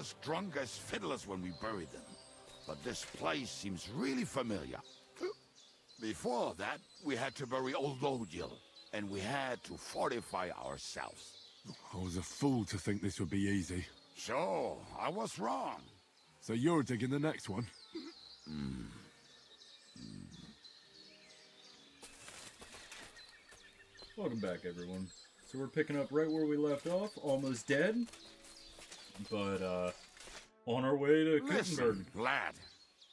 as drunk as fiddlers when we buried them. But this place seems really familiar. Before that, we had to bury old Lodiel, and we had to fortify ourselves. I was a fool to think this would be easy. So, I was wrong. So you're digging the next one? Welcome back, everyone. So we're picking up right where we left off, almost dead, but on our way to Kuttenburg. Listen, lad.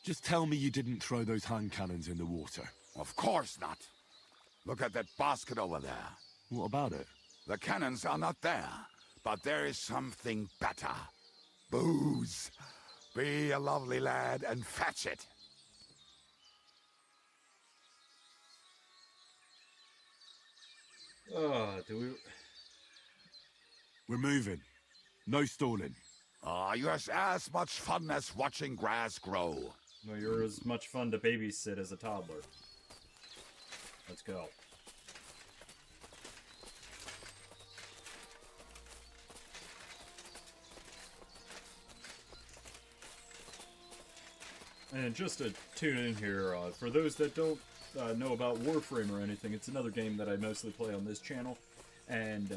Just tell me you didn't throw those hand cannons in the water. Of course not. Look at that basket over there. What about it? The cannons are not there, but there is something better. Booze. Be a lovely lad and fetch it. Do we... We're moving. No stalling. You're as much fun as watching grass grow. No, you're as much fun to babysit as a toddler. Let's go. And just to tune in here, for those that don't know about Warframe or anything, it's another game that I mostly play on this channel. And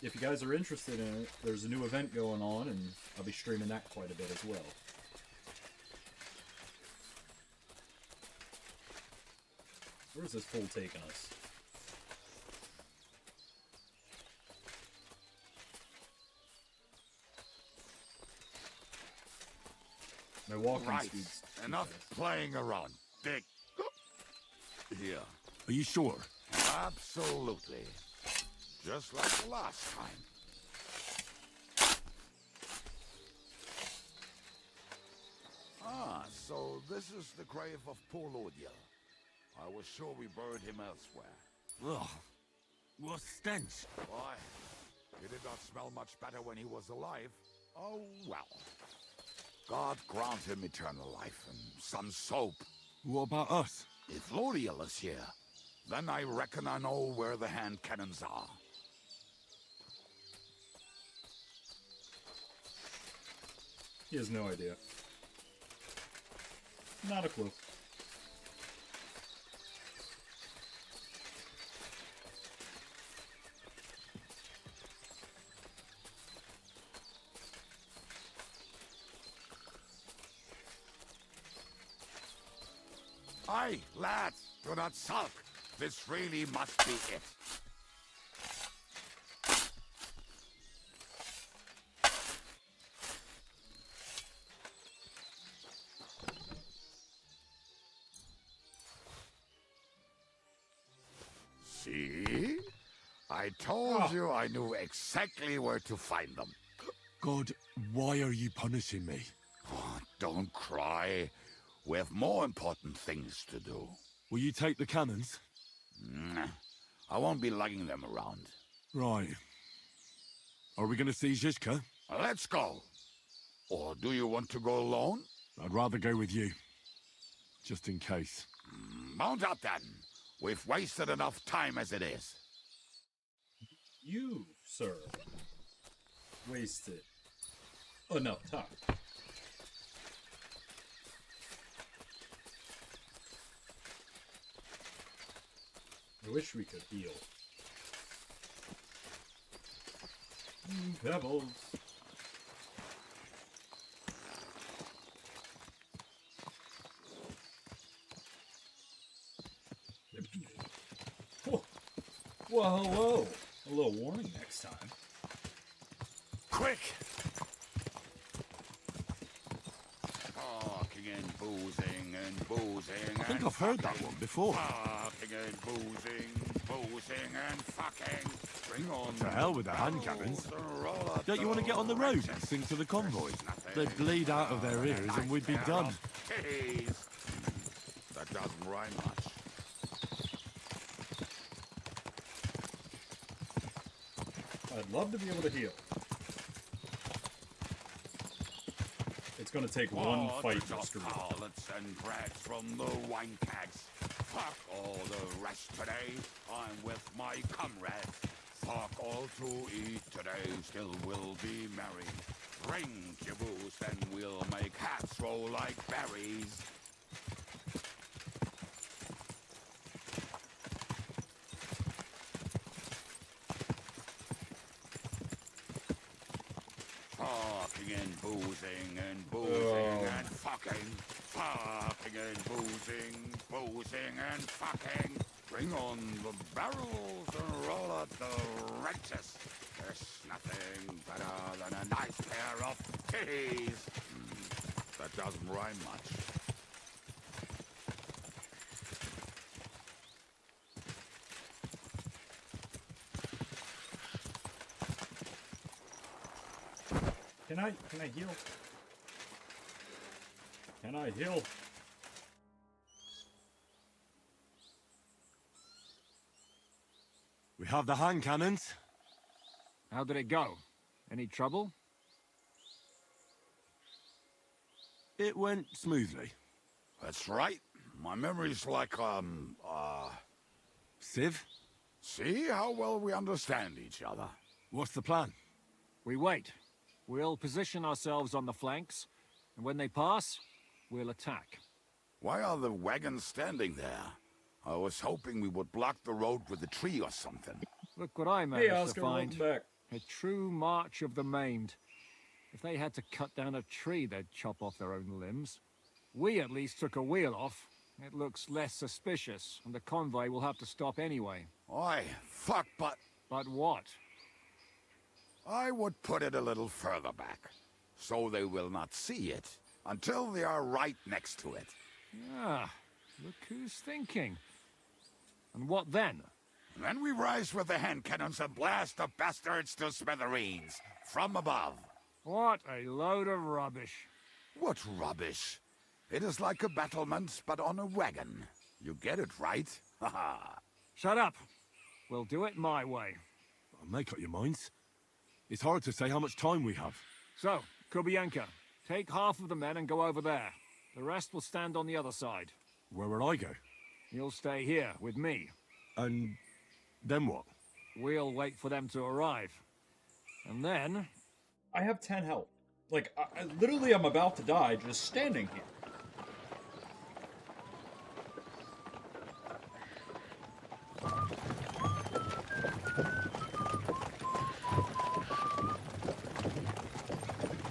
if you guys are interested in it, there's a new event going on, and I'll be streaming that quite a bit as well. Where's this fool taking us? My walking Right. speed's too Enough fast. playing around. Dig. Here. Are you sure? Absolutely. Just like the last time. So this is the grave of poor Lodiel. I was sure we buried him elsewhere. Ugh. What stench? Why? He did not smell much better when he was alive. Oh, well. God grant him eternal life and some soap. What about us? If Lodiel is here, then I reckon I know where the hand cannons are. He has no idea. Not a clue. Aye, lads, do not sulk. This really must be it. See? I told you I knew exactly where to find them. God, why are you punishing me? Oh, don't cry. We have more important things to do. Will you take the cannons? Nah, I won't be lugging them around. Right. Are we going to see Zizka? Let's go. Or do you want to go alone? I'd rather go with you. Just in case. Mount up then. We've wasted enough time as it is. You, sir, wasted enough time. I wish we could heal. Pebbles. Whoa, whoa. A little warning next time. Quick! Parking and boozing and boozing. I think I've heard that one before. Parking and boozing and fucking. Bring on To hell with the hand cannons. Don't you want to get on the road and sing to the convoy? They'd bleed out of their ears and we'd be done. That doesn't rhyme much. I'd love to be able to heal. It's gonna take one fight to screw it. Harlots and brats from the wine kegs. Fuck all the rest today. I'm with my comrades. Fuck all to eat today. Still will be merry. Drink your booze, and we'll make hats roll like berries. Fucking and boozing and boozing and fucking. Fucking and boozing, boozing and fucking. Bring on the barrels and roll out the wrenches. There's nothing better than a nice pair of titties. That doesn't rhyme much. Can I heal? Can I heal? We have the hand cannons. How did it go? Any trouble? It went smoothly. That's right. My memory's like, Civ, see how well we understand each other. what's the plan? We wait. We'll position ourselves on the flanks, and when they pass, we'll attack. Why are the wagons standing there? I was hoping we would block the road with a tree or something. Look what I Hey, managed Oscar, to find. welcome back. A true march of the maimed. If they had to cut down a tree, they'd chop off their own limbs. We at least took a wheel off. It looks less suspicious, and the convoy will have to stop anyway. Oi, fuck, but But what? I would put it a little further back, so they will not see it until they are right next to it. Ah, look who's thinking. And what then? Then we rise with the hand cannons and blast the bastards to smithereens from above. What a load of rubbish. What rubbish! It is like a battlement, but on a wagon. You get it right? Haha. Shut up. We'll do it my way. Make up your minds. It's hard to say how much time we have. So, Kubienka, take half of the men and go over there. The rest will stand on the other side. Where will I go? You'll stay here with me. And then what? We'll wait for them to arrive. And then... I have 10 health. Like, literally I'm about to die just standing here.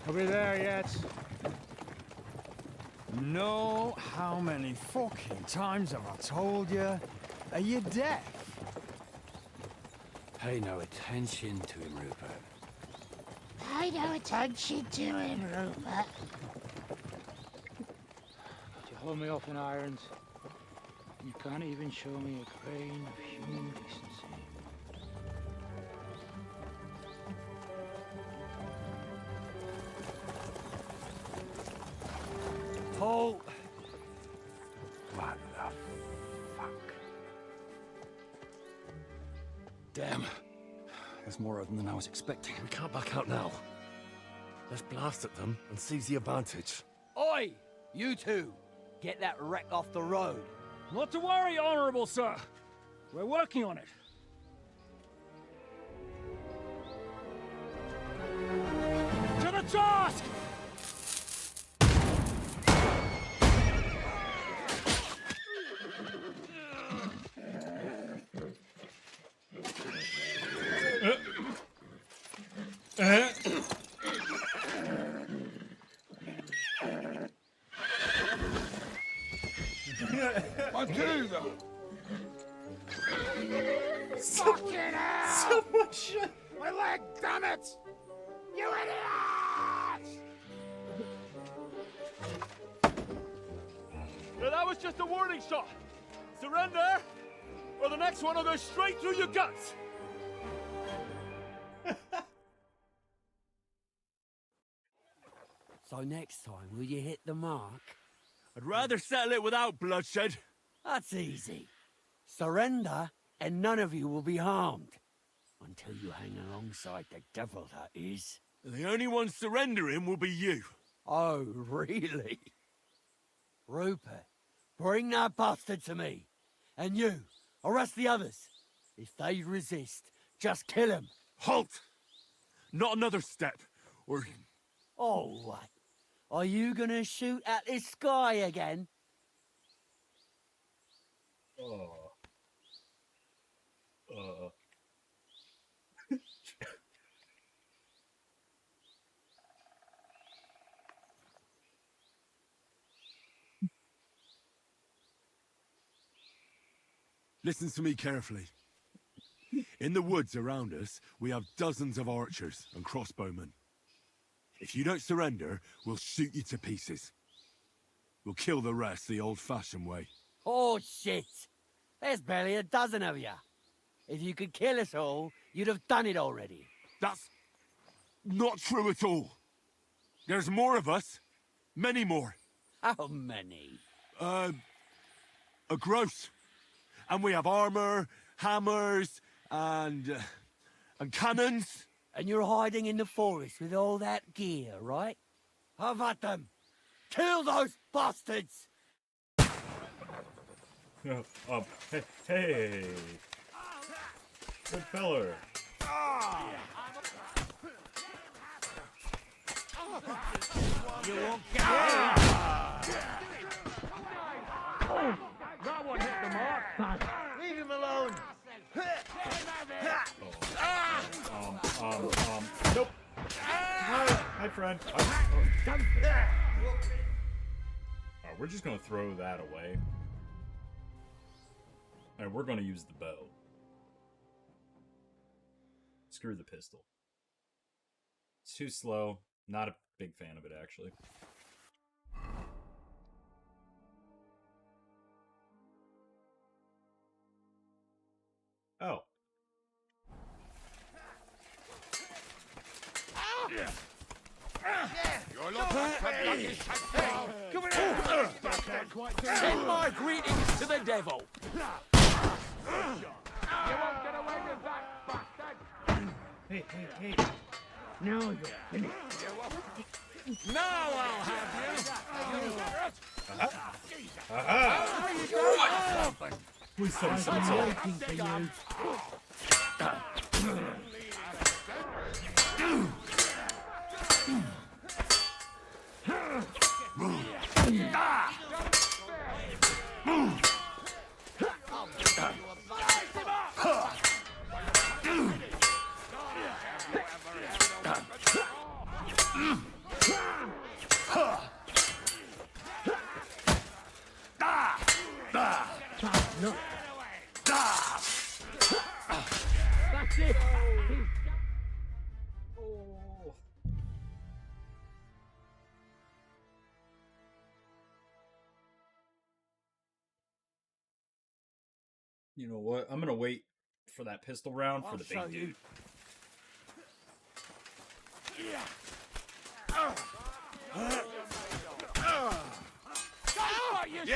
Are we there yet? No, how many fucking times have I told you? Are you deaf? Pay no attention to him, Rupert. Pay no attention to him, Rupert. You hold me up in irons. You can't even show me a grain of human decency. Paul! What the fuck? Damn. There's more of them than I was expecting. We can't back out now. Let's blast at them and seize the advantage. Oi! You two! Get that wreck off the road. Not to worry, Honorable Sir. We're working on it. To the task! Matilda! Fucking hell! So much shit! My leg, damn it! You idiot! Yeah, that was just a warning shot. Surrender, or the next one will go straight through your guts. So next time, will you hit the mark? I'd rather settle it without bloodshed. That's easy. Surrender, and none of you will be harmed. Until you hang alongside the devil, that is. The only one surrendering will be you. Oh, really? Rupert, bring that bastard to me. And you, arrest the others. If they resist, just kill them. Halt! Not another step, or Oh, what? Are you gonna shoot at the sky again? Oh. Listen to me carefully. In the woods around us, we have dozens of archers and crossbowmen. If you don't surrender, we'll shoot you to pieces. We'll kill the rest the old-fashioned way. Oh, shit! There's barely a dozen of you. If you could kill us all, you'd have done it already. That's not true at all. There's more of us. Many more. How many? A gross. And we have armor, hammers, and cannons. And you're hiding in the forest with all that gear, right? Have at them! Kill those bastards! Hey. Good feller. You won't get That one hit the mark. Leave him alone! Nope. Hi, friend. We're just gonna throw that away. And we're gonna use the bow. Screw the pistol. It's too slow. Not a big fan of it, actually. Oh. You're looking for bloody shit. Come here! Send my greetings to the devil! You won't get away with that, bastard! Hey. Now you're finished. Now I'll have you! Please tell me I've something's been up. waiting for you. Look. That's it. You know what? I'm gonna wait for that pistol round for the big dude. You'll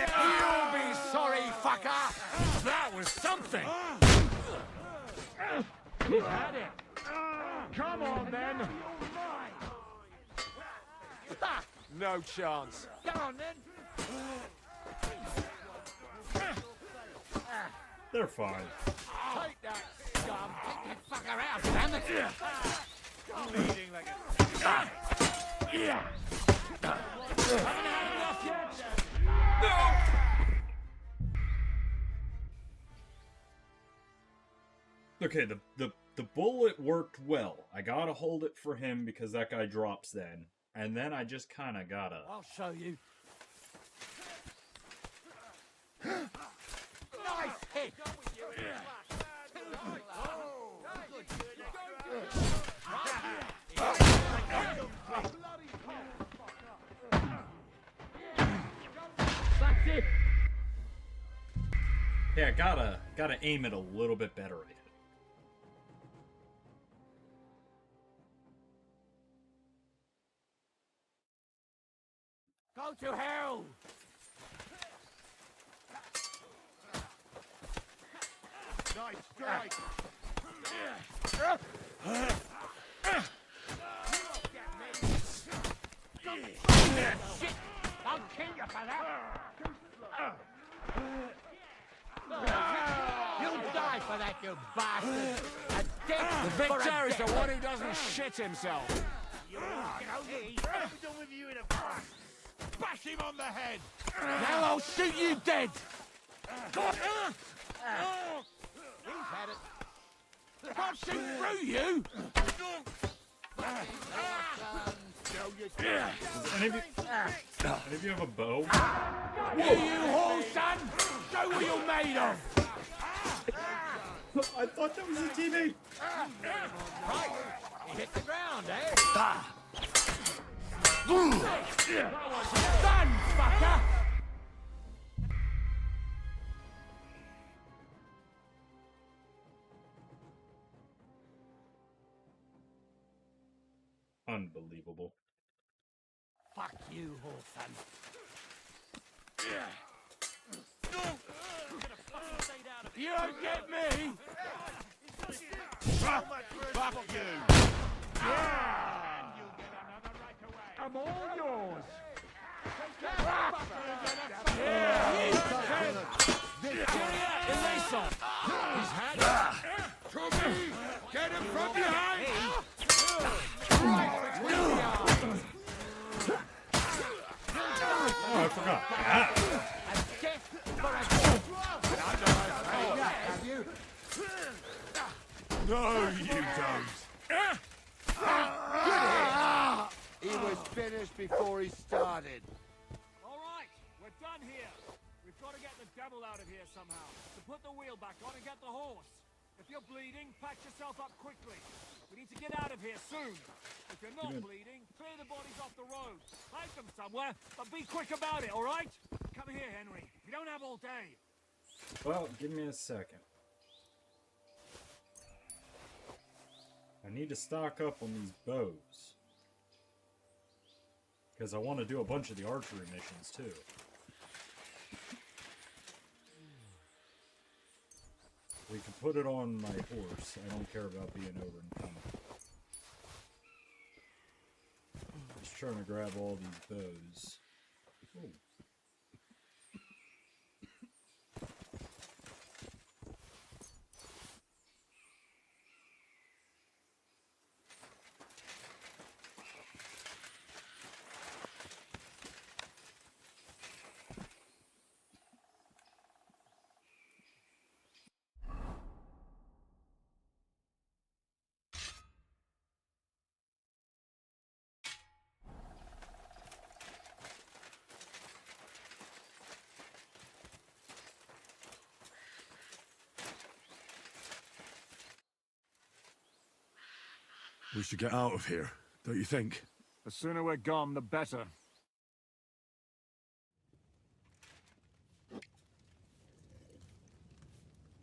be sorry, fucker! That was something! You had it! Come on, then! No chance. Come on, then! They're fine. Take that, scum! Take that fucker out, damn it! Bleeding like a... Haven't had enough yet? Okay, the bullet worked well. I gotta hold it for him because that guy drops then. And then I just kinda gotta... I'll show you. Nice hit! That's it. Yeah, gotta aim it a little bit better at it. Go to hell! Nice strike. Shit! I'll kill you for that! You'll die for that, you bastard! A death the victor is the one who doesn't shit himself! Hey, I'll be done with you in a flash. Bash him on the head. Now I'll shoot you dead! He's had it. Can't shoot through you! Any of you have a bow? Here you haul, son! Show what you're made of! I thought that was a teammate. Right, he hit the ground, eh? Done, fucker! Unbelievable. Fuck you, whole son. You don't get me! Fuck you. I'm all yours. Eraser. His hat. Tommy, get him from behind. Oh, I forgot. No, you don't. He was finished before he started. All right, we're done here. We've got to get the devil out of here somehow. So put the wheel back on and get the horse. If you're bleeding, patch yourself up quickly. We need to get out of here soon. If you're not bleeding, clear the bodies off the road. Hide them somewhere, but be quick about it, all right? Come here, Henry. We don't have all day. Well, give me a second. I need to stock up on these bows. Because I want to do a bunch of the archery missions, too. We can put it on my horse. I don't care about being over in combat. Just trying to grab all these bows. Ooh. We should get out of here, don't you think? The sooner we're gone, the better.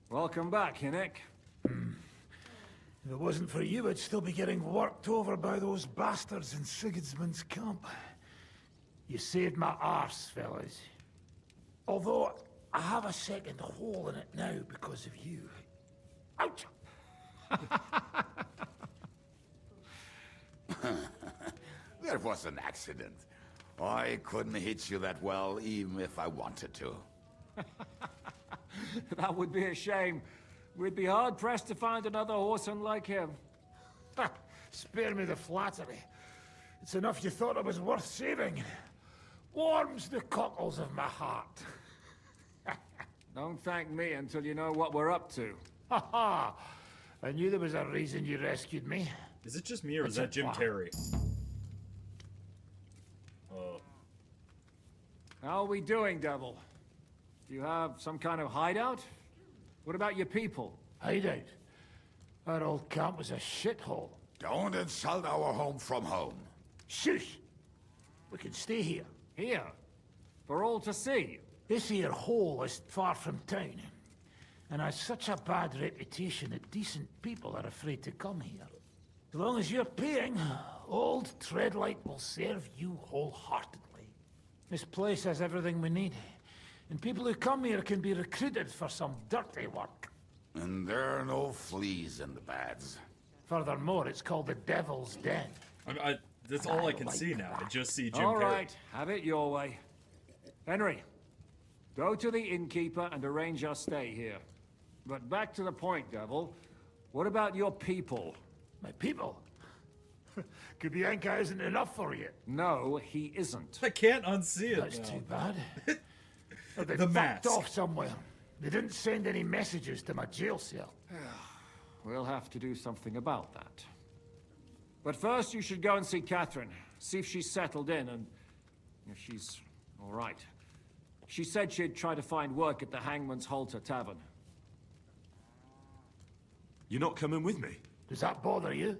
Welcome back, Hinnick. If it wasn't for you, I'd still be getting worked over by those bastards in Sigismund's camp. You saved my arse, fellas. Although, I have a second hole in it now because of you. Ouch! That was an accident. I couldn't hit you that well, even if I wanted to. That would be a shame. We'd be hard-pressed to find another horseman like him. Spare me the flattery. It's enough you thought it was worth saving. Warms the cockles of my heart. Don't thank me until you know what we're up to. Ha ha! I knew there was a reason you rescued me. Is it just me, or is that Jim Terry? How are we doing, Devil? Do you have some kind of hideout? What about your people? Hideout? Our old camp was a shithole. Don't insult our home from home. Shush! We can stay here. Here? For all to see? This here hole is far from town, and has such a bad reputation that decent people are afraid to come here. As long as you're paying, old Treadlight will serve you wholeheartedly. This place has everything we need, and people who come here can be recruited for some dirty work. And there are no fleas in the beds. Furthermore, it's called the Devil's Den. That's all I can see now. I just see Jim All Terry. right, have it your way. Henry, go to the innkeeper and arrange our stay here. But back to the point, Devil. What about your people? My people? Kubienka isn't enough for you. No, he isn't. I can't unsee it. That's now. too bad. Well, they The fucked mask. off somewhere. They didn't send any messages to my jail cell. We'll have to do something about that. But first, you should go and see Catherine. See if she's settled in and if she's all right. She said she'd try to find work at the Hangman's Halter Tavern. You're not coming with me? Does that bother you?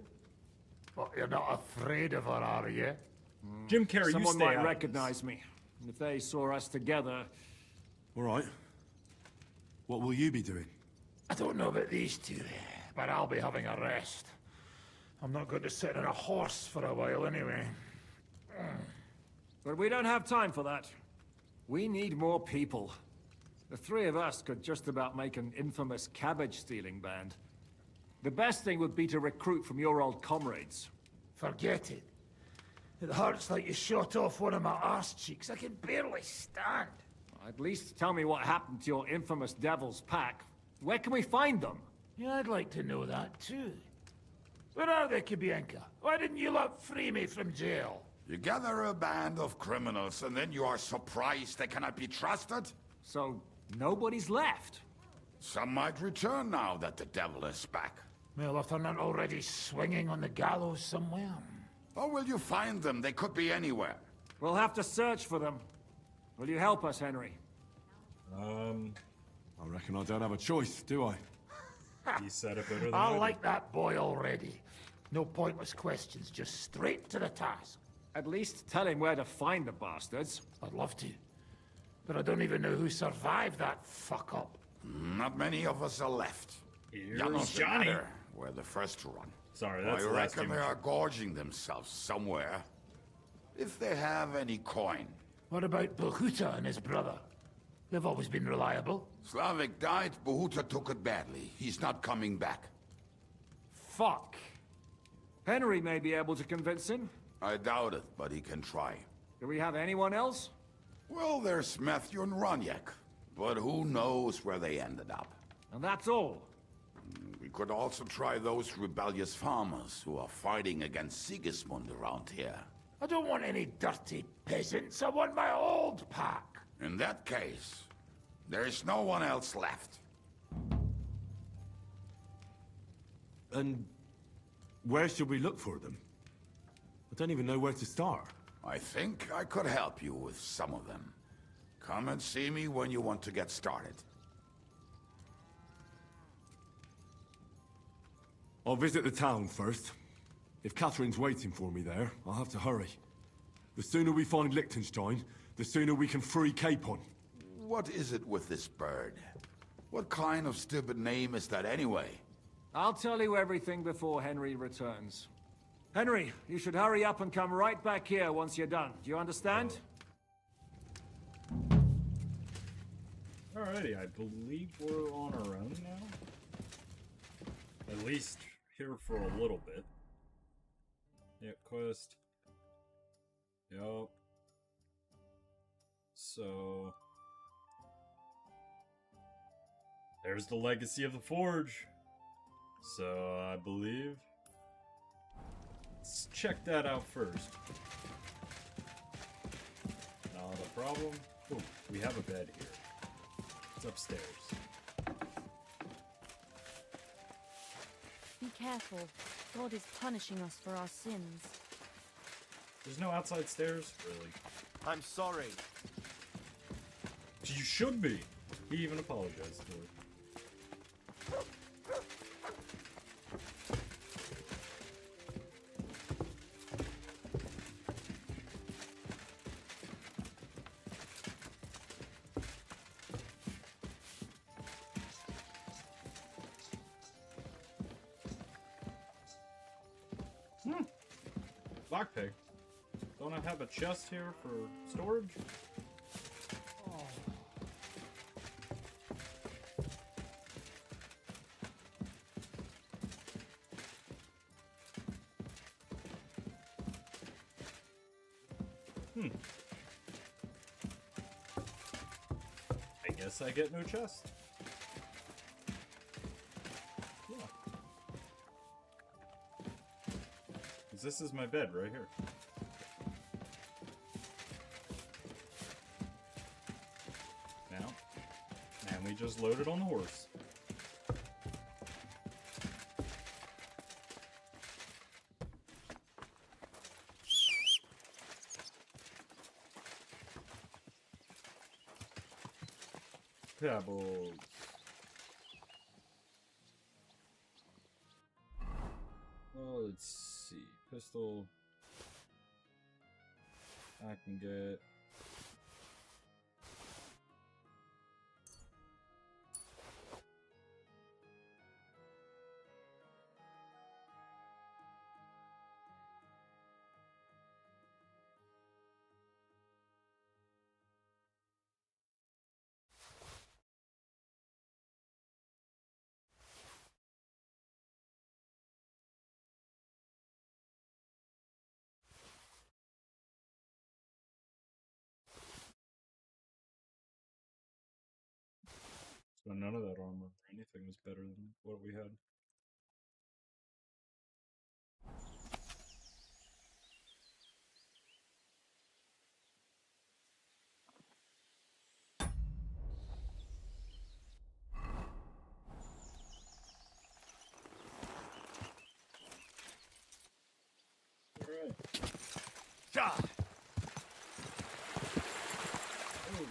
But you're not afraid of her, are you? Jim Carrey, you Someone stay might out of recognize me. And if they saw us together, All right. What will you be doing? I don't know about these two, but I'll be having a rest. I'm not going to sit on a horse for a while anyway. but we don't have time for that. We need more people. The three of us could just about make an infamous cabbage-stealing band. The best thing would be to recruit from your old comrades. Forget it. It hurts like you shot off one of my arse cheeks. I can barely stand. At least tell me what happened to your infamous Devil's Pack. Where can we find them? Yeah, I'd like to know that too. Where are they, Kubienka? Why didn't you lot free me from jail? You gather a band of criminals and then you are surprised they cannot be trusted? So, nobody's left. Some might return now that the devil is back. Well, if they're not already swinging on the gallows somewhere. How will you find them? They could be anywhere. We'll have to search for them. Will you help us, Henry? I reckon I don't have a choice, do I? He said it better than I I like that boy already. No pointless questions, just straight to the task. At least tell him where to find the bastards. I'd love to. But I don't even know who survived that fuck-up. Not many of us are left. Here's Janos Johnny. and Adder were the first to run. Sorry, that's I the last reckon Jim. they are gorging themselves somewhere. If they have any coin. What about Bohuta and his brother? They've always been reliable. Slavik died, Bohuta took it badly. He's not coming back. Fuck. Henry may be able to convince him. I doubt it, but he can try. Do we have anyone else? Well, there's Matthew and Roniak, but who knows where they ended up. And that's all. We could also try those rebellious farmers who are fighting against Sigismund around here. I don't want any dirty peasants. I want my old pack. In that case, there is no one else left. And where should we look for them? I don't even know where to start. I think I could help you with some of them. Come and see me when you want to get started. I'll visit the town first. If Catherine's waiting for me there, I'll have to hurry. The sooner we find Liechtenstein, the sooner we can free Capon. What is it with this bird? What kind of stupid name is that anyway? I'll tell you everything before Henry returns. Henry, you should hurry up and come right back here once you're done. Do you understand? Alrighty, I believe we're on our own now. At least here for a little bit. Yep, quest. Yep. So... there's the legacy of the forge. So, I believe... let's check that out first. Not a problem. Oh, we have a bed here. It's upstairs. Be careful. God is punishing us for our sins. There's no outside stairs? Really? I'm sorry. You should be. He even apologized for it. Lockpick. Don't I have a chest here for storage? I guess I get no chest. Yeah. Because this is my bed right here. Now, and we just loaded on the horse. Pebbles. Well, let's see. Pistol. I can get. So none of that armor or anything was better than what we had. Alright. God! Oh.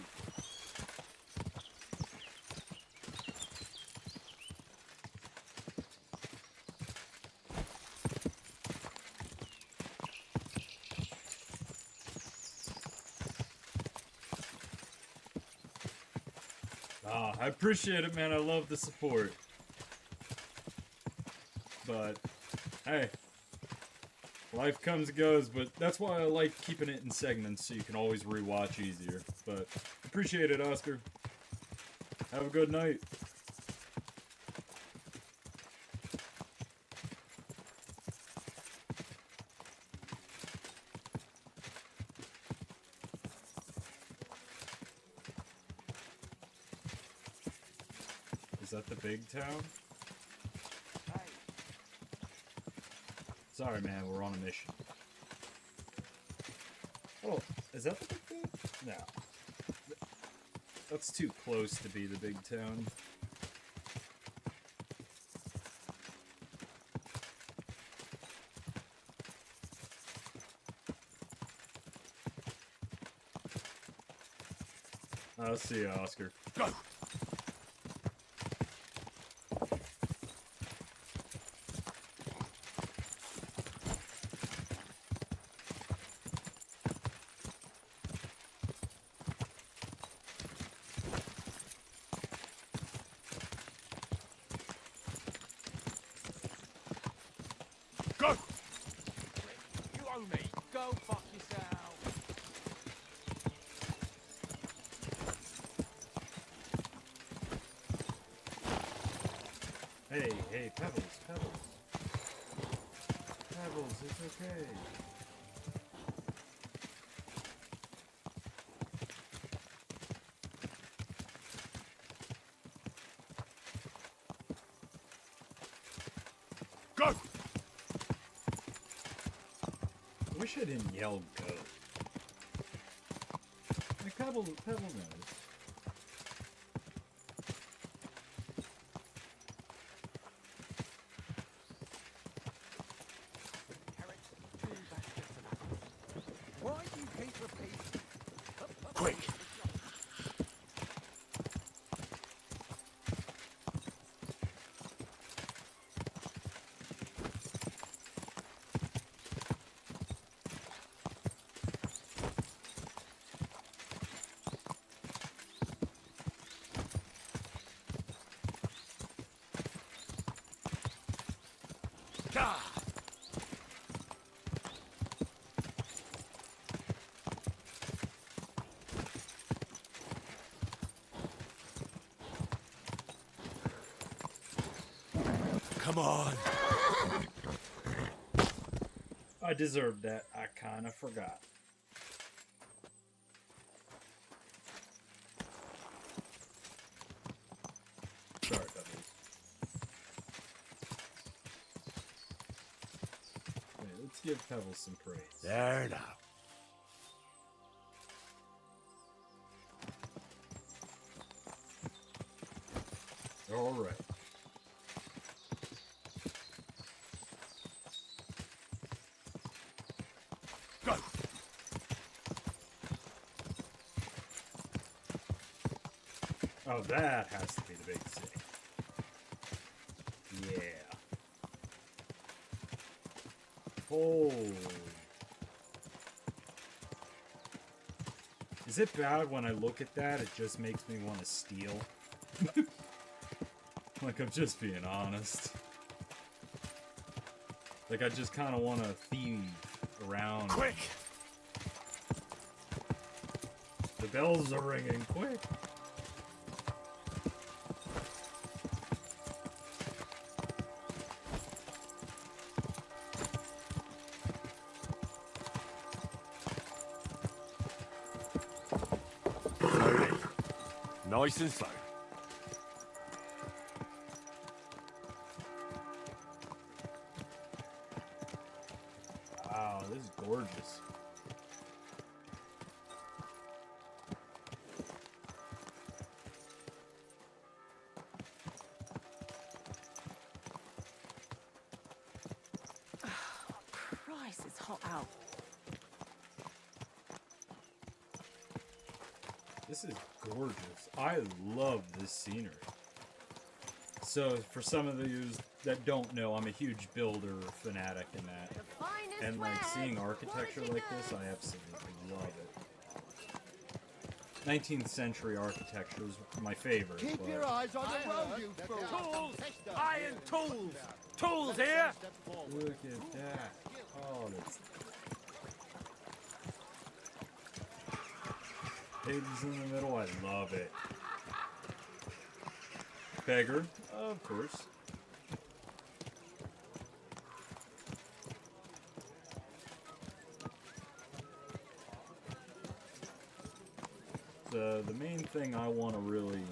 Ah, I appreciate it, man. I love the support. But, hey, life comes and goes, but that's why I like keeping it in segments so you can always rewatch easier. But, appreciate it, Oscar. Have a good night. Is that the big town? Sorry, man, we're on a mission. Oh, is that the big town? No. That's too close to be the big town. I'll see you, Oscar. Go! Go! You owe me. Go fuck yourself. Hey, hey, Pebbles, Pebbles. Pebbles, it's okay. Go! I wish I didn't yell go. Like Pebble knows. Why do you keep repeating? Quick! God! Come on. I deserved that. I kinda forgot. Sorry, Pebbles. Wait, let's give Pebbles some praise. There now. All right. Go. Oh, that has to be the big city. Yeah. Oh. Is it bad when I look at that, it just makes me want to steal? Like, I'm just being honest. Like, I just kind of want to thieve around. Quick! The bells are ringing, quick! Slowly. Nice and slow. Wow, this is gorgeous. Christ, it's hot out. This is gorgeous. I love this scenery. So, for some of you that don't know, I'm a huge builder fanatic in that. And like seeing architecture like this, I absolutely love it. 19th century architecture is my favorite. Keep but your eyes on the road, you fool! Tools! Iron tools! Tools here! Look at that. Oh, that's... Pigs in the middle, I love it. Beggar, of course. The main thing I want to really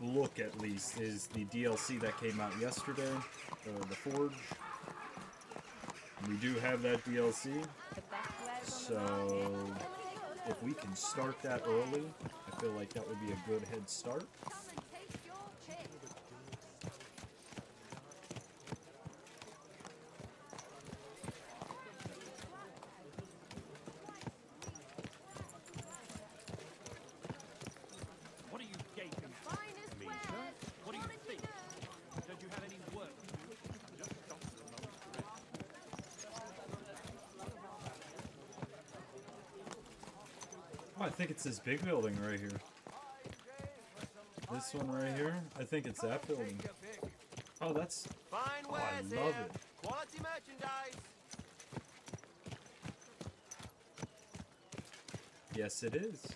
look at least is the DLC that came out yesterday, the Forge. We do have that DLC, so if we can start that early, I feel like that would be a good head start. What are you gaping at me, sir? What do you think? Don't you have any work to do? Just stop for a moment's Oh, I think it's this big building right here. This one right here? I think it's that building. Oh, that's... Fine Oh, I love it. Quality merchandise. Yes, it is.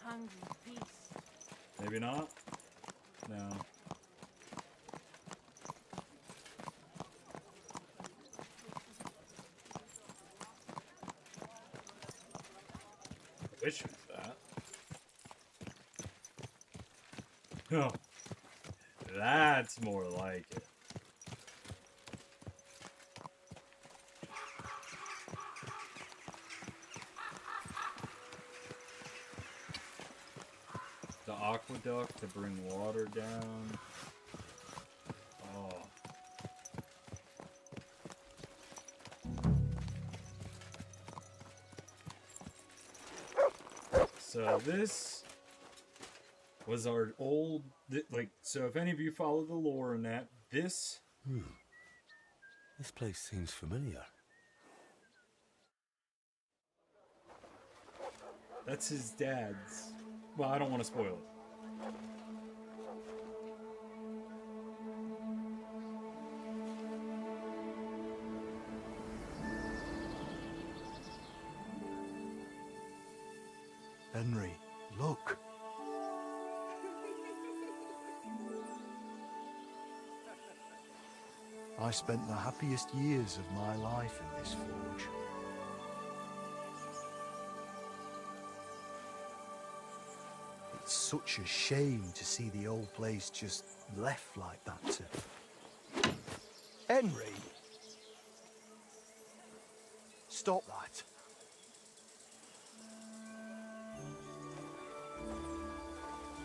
Hungry beast. Maybe not? No. Which was that? Oh. That's more like it. The aqueduct to bring water down. Oh. So this was our old, like, so if any of you follow the lore in that, this... This place seems familiar. That's his dad's. Well, I don't want to spoil it. Henry, look. I spent the happiest years of my life in this forge. It's such a shame to see the old place just left like that to... Henry! Stop that.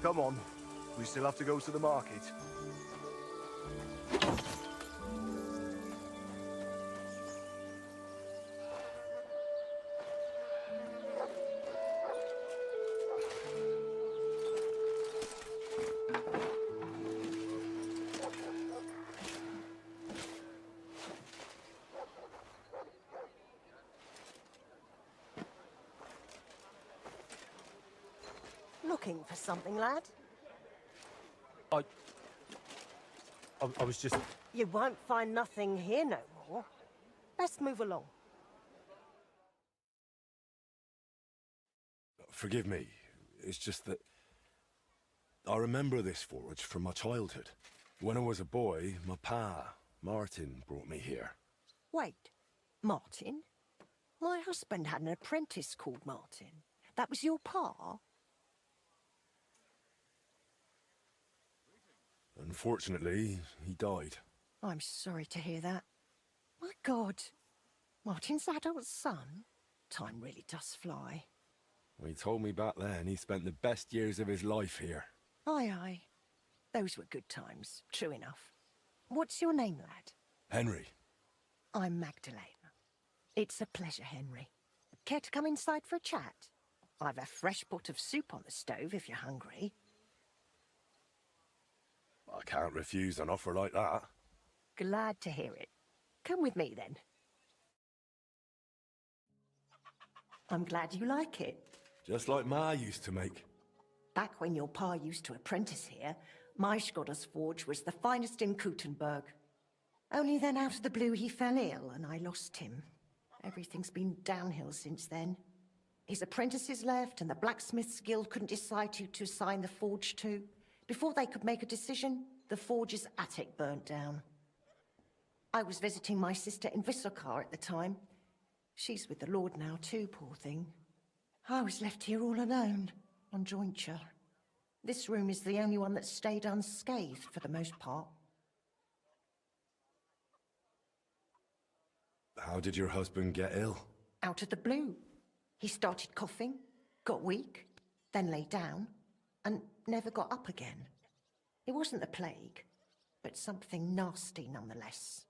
Come on. We still have to go to the market. Looking for something, lad? I was just... You won't find nothing here no more. Let's move along. Forgive me. It's just that... I remember this forge from my childhood. When I was a boy, my pa, Martin, brought me here. Wait, Martin? My husband had an apprentice called Martin. That was your pa? Unfortunately, he died. I'm sorry to hear that. My God, Martin's adult son? Time really does fly. He told me back then he spent the best years of his life here. Aye, aye. Those were good times, true enough. What's your name, lad? Henry. I'm Magdalena. It's a pleasure, Henry. Care to come inside for a chat? I've a fresh pot of soup on the stove if you're hungry. I can't refuse an offer like that. Glad to hear it. Come with me, then. I'm glad you like it. Just like Ma used to make. Back when your pa used to apprentice here, my Skodder's forge was the finest in Kuttenburg. Only then out of the blue he fell ill and I lost him. Everything's been downhill since then. His apprentices left and the blacksmiths guild couldn't decide who to assign the forge to. Before they could make a decision, the forge's attic burnt down. I was visiting my sister in Visokar at the time. She's with the Lord now too, poor thing. I was left here all alone, on jointure. This room is the only one that stayed unscathed for the most part. How did your husband get ill? Out of the blue. He started coughing, got weak, then lay down, and never got up again. It wasn't the plague, but something nasty nonetheless.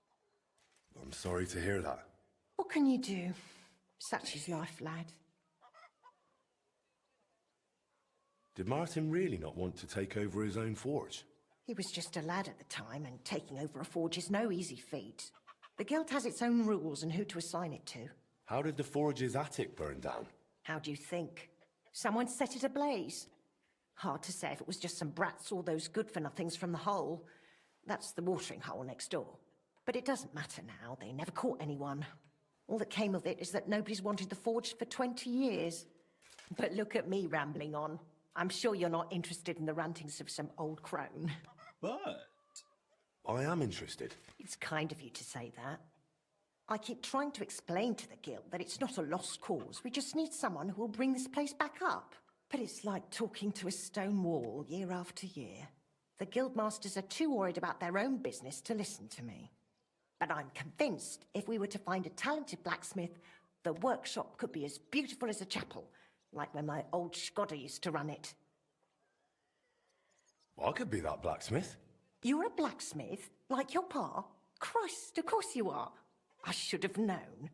I'm sorry to hear that. What can you do? Such is life, lad. Did Martin really not want to take over his own forge? He was just a lad at the time, and taking over a forge is no easy feat. The guild has its own rules and who to assign it to. How did the forge's attic burn down? How do you think? Someone set it ablaze. Hard to say if it was just some brats or those good-for-nothings from the hole. That's the watering hole next door. But it doesn't matter now, they never caught anyone. All that came of it is that nobody's wanted the forge for 20 years. But look at me rambling on. I'm sure you're not interested in the rantings of some old crone. But... I am interested. It's kind of you to say that. I keep trying to explain to the guild that it's not a lost cause. We just need someone who will bring this place back up. But it's like talking to a stone wall year after year. The guildmasters are too worried about their own business to listen to me. But I'm convinced if we were to find a talented blacksmith, the workshop could be as beautiful as a chapel, like when my old Skodder used to run it. I could be that blacksmith. You're a blacksmith? Like your pa? Christ, of course you are. I should have known.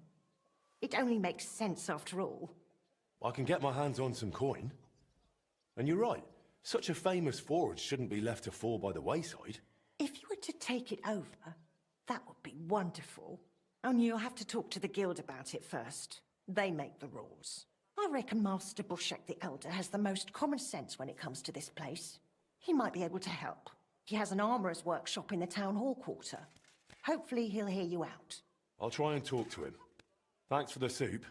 It only makes sense after all. I can get my hands on some coin. And you're right, such a famous forge shouldn't be left to fall by the wayside. If you were to take it over, that would be wonderful. Only you'll have to talk to the guild about it first. They make the rules. I reckon Master Bushek the Elder has the most common sense when it comes to this place. He might be able to help. He has an armourer's workshop in the town hall quarter. Hopefully he'll hear you out. I'll try and talk to him. Thanks for the soup.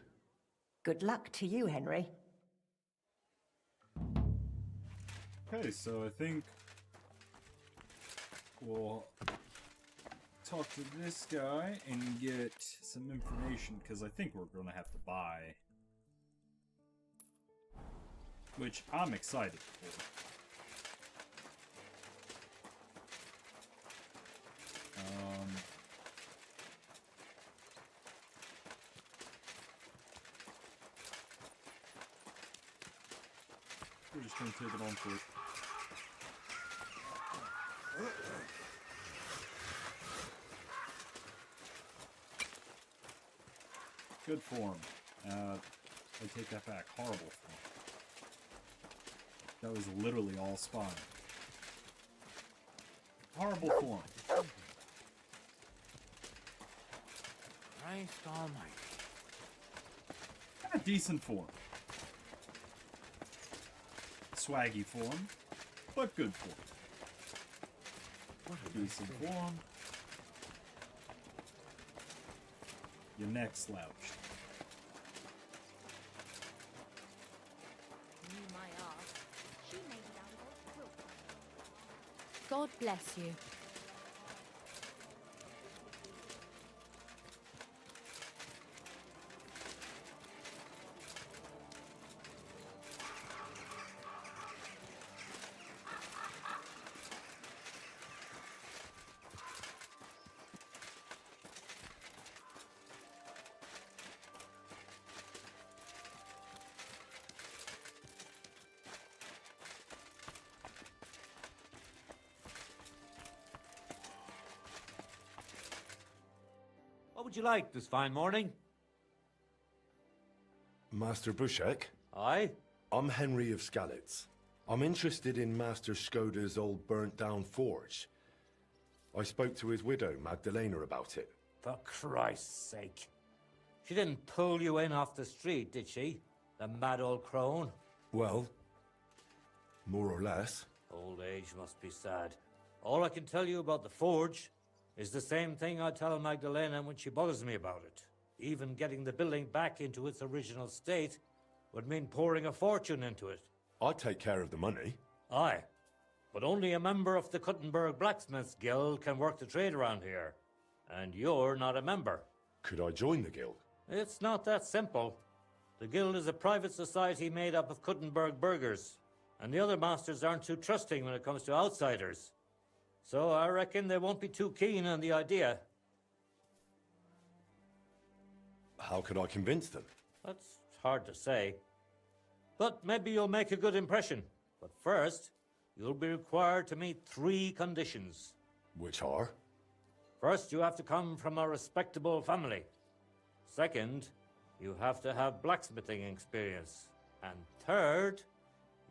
Good luck to you, Henry. Okay, so I think we'll talk to this guy and get some information, because I think we're going to have to buy. Which I'm excited for. We're just going to take it on foot. Good form. I take that back. Horrible form. That was literally all spine. Horrible form. Christ almighty. A decent form. Swaggy form, but good form. What a decent form. Your neck slouched. God bless you. What would you like this fine morning? Master Bushek? Aye? I'm Henry of Skalitz. I'm interested in Master Skoda's old burnt-down forge. I spoke to his widow, Magdalena, about it. For Christ's sake. She didn't pull you in off the street, did she? The mad old crone? Well, more or less. Old age must be sad. All I can tell you about the forge is the same thing I tell Magdalena when she bothers me about it. Even getting the building back into its original state would mean pouring a fortune into it. I'd take care of the money. Aye, but only a member of the Kuttenburg Blacksmiths Guild can work the trade around here. And you're not a member. Could I join the guild? It's not that simple. The guild is a private society made up of Kuttenburg burghers, and the other masters aren't too trusting when it comes to outsiders. So I reckon they won't be too keen on the idea. How could I convince them? That's hard to say. But maybe you'll make a good impression. But first, you'll be required to meet 3 conditions. Which are? First, you have to come from a respectable family. Second, you have to have blacksmithing experience. And third,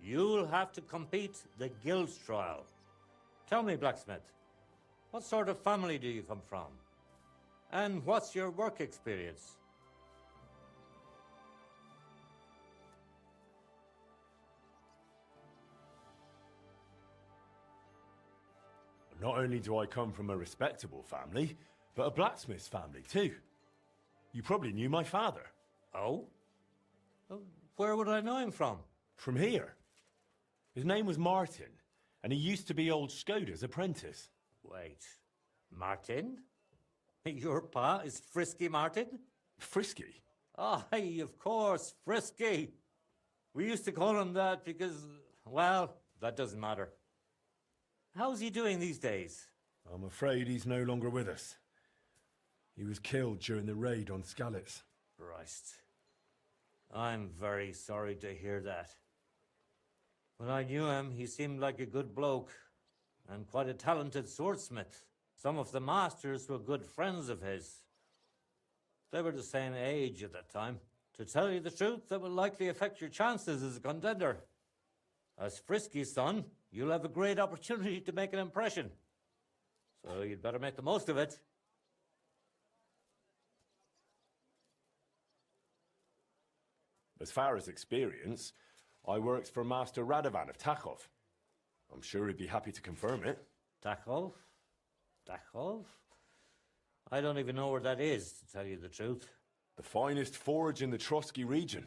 you'll have to compete the guild's trial. Tell me, blacksmith, what sort of family do you come from? And what's your work experience? Not only do I come from a respectable family, but a blacksmith's family too. You probably knew my father. Oh? Where would I know him from? From here. His name was Martin, and he used to be old Skoda's apprentice. Wait, Martin? Your pa is Frisky Martin? Frisky? Aye, of course, Frisky. We used to call him that because, well, that doesn't matter. How's he doing these days? I'm afraid he's no longer with us. He was killed during the raid on Skalitz. Christ. I'm very sorry to hear that. When I knew him, he seemed like a good bloke, and quite a talented swordsmith. Some of the masters were good friends of his. They were the same age at that time. To tell you the truth, that will likely affect your chances as a contender. As Frisky's son, you'll have a great opportunity to make an impression. So you'd better make the most of it. As far as experience, I worked for Master Radovan of Tachov. I'm sure he'd be happy to confirm it. Tachov? Tachov? I don't even know where that is, to tell you the truth. The finest forge in the Trotsky region.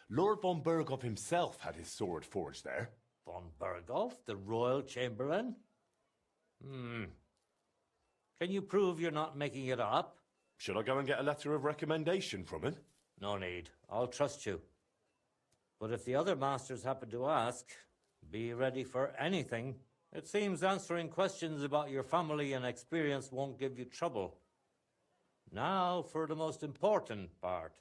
Lord von Berghoff himself had his sword forged there. Von Berghoff, the royal chamberlain? Can you prove you're not making it up? Should I go and get a letter of recommendation from him? No need. I'll trust you. But if the other masters happen to ask, be ready for anything, It seems answering questions about your family and experience won't give you trouble. Now for the most important part.